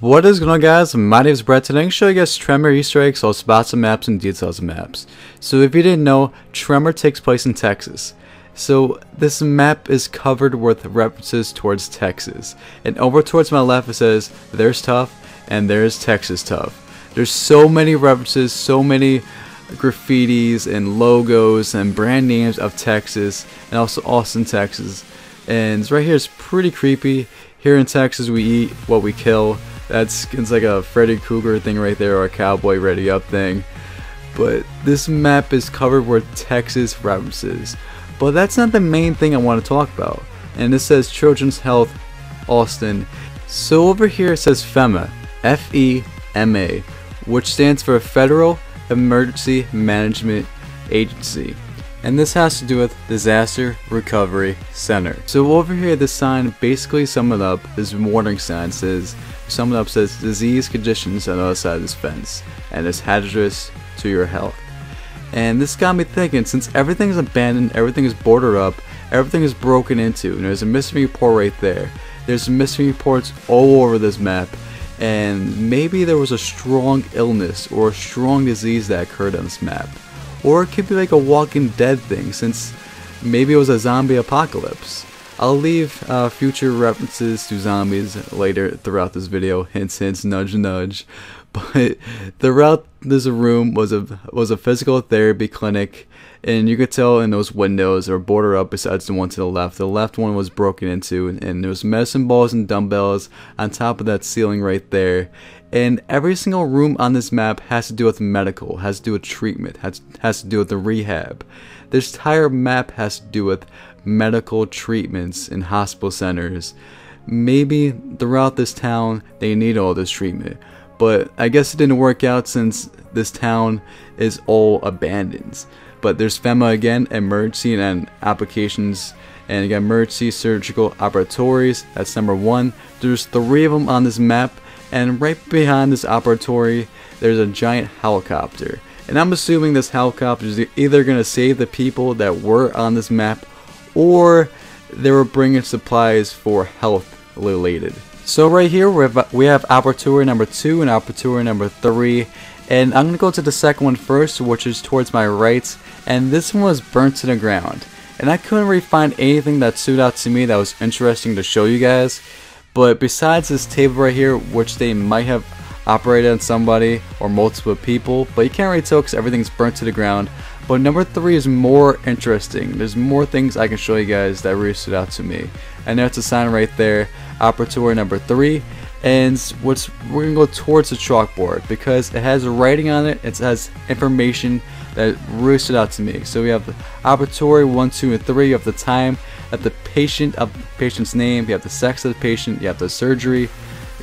What is going on, guys? My name is Brett. Today I'm going to show you guys TREMOR Easter eggs, so spots of maps and details of maps. So if you didn't know, TREMOR takes place in Texas. So this map is covered with references towards Texas. And over towards my left it says, there's tough and there's Texas tough. There's so many references, so many graffitis and logos and brand names of Texas and also Austin, Texas. And right here is pretty creepy. Here in Texas we eat what we kill. It's like a Freddy Krueger thing right there, or a Cowboy Ready Up thing. But this map is covered with Texas references. But that's not the main thing I want to talk about. And it says Children's Health Austin. So over here it says FEMA, F-E-M-A, which stands for Federal Emergency Management Agency. And this has to do with Disaster Recovery Center. So over here, this sign basically sum it up. This warning sign says, sum it up says, disease conditions on the other side of this fence, and it's hazardous to your health. And this got me thinking, since everything is abandoned, everything is boarded up, everything is broken into, and there's a missing report right there. There's missing reports all over this map, and maybe there was a strong illness or a strong disease that occurred on this map. Or it could be like a Walking Dead thing, since maybe it was a zombie apocalypse. I'll leave future references to zombies later throughout this video. Hints, hints, nudge, nudge. But throughout this room was a physical therapy clinic, and you could tell in those windows they were bordered up besides the one to the left. The left one was broken into, and there was medicine balls and dumbbells on top of that ceiling right there. And every single room on this map has to do with medical, has to do with treatment, has to do with the rehab. This entire map has to do with medical treatments in hospital centers. Maybe throughout this town they need all this treatment, but I guess it didn't work out since this town is all abandoned. But there's FEMA again, emergency and applications, and again emergency surgical operatories. That's number 1. There's 3 of them on this map. And right behind this operatory, there's a giant helicopter. And I'm assuming this helicopter is either going to save the people that were on this map, or they were bringing supplies for health related. So right here we have operatory number 2 and operatory number 3. And I'm going to go to the second one first, which is towards my right. And this one was burnt to the ground. And I couldn't really find anything that stood out to me that was interesting to show you guys. But besides this table right here, which they might have operated on somebody or multiple people, but you can't really tell because everything's burnt to the ground. But number 3 is more interesting. There's more things I can show you guys that really stood out to me. And there's a sign right there, operatory number 3. And we're going to go towards the chalkboard because it has writing on it. It has information that really stood out to me. So we have the operatory 1, 2, and 3. You have the time, of the patient's name, you have the sex of the patient, you have the surgery,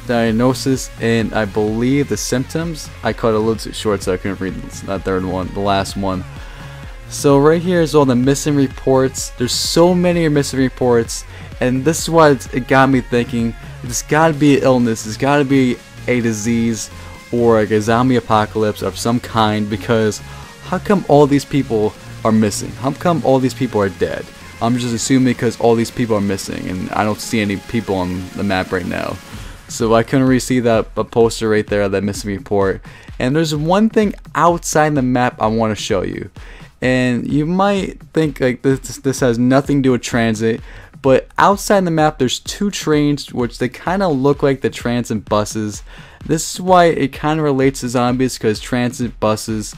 diagnosis, and I believe the symptoms. I cut it a little too short so I couldn't read that third one, the last one. So right here is all the missing reports. There's so many missing reports, and this is why it got me thinking, there's got to be an illness, there's got to be a disease or like a zombie apocalypse of some kind, because how come all these people are missing? How come all these people are dead? I'm just assuming because all these people are missing, and I don't see any people on the map right now. So I couldn't really see that poster right there, that missing report. And there's one thing outside the map I want to show you. And you might think like this has nothing to do with transit, but outside the map there's 2 trains which they kind of look like the transit buses. This is why it kind of relates to zombies, because transit buses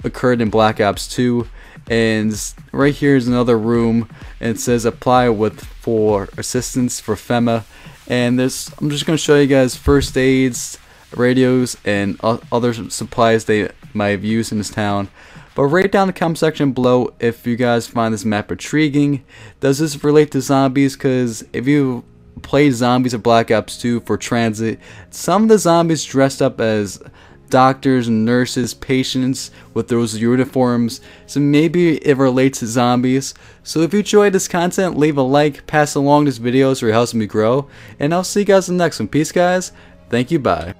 occurred in Black Ops 2. And right here is another room, and it says apply for assistance for FEMA. And I'm just going to show you guys first aids, radios, and other supplies they might have used in this town. But write down in the comment section below if you guys find this map intriguing. Does this relate to zombies? Because if you played zombies of Black Ops 2 for transit, some of the zombies dressed up as doctors, nurses, patients with those uniforms, so maybe it relates to zombies. So if you enjoyed this content, leave a like, pass along this video so it helps me grow, and I'll see you guys in the next one. Peace guys, thank you, bye.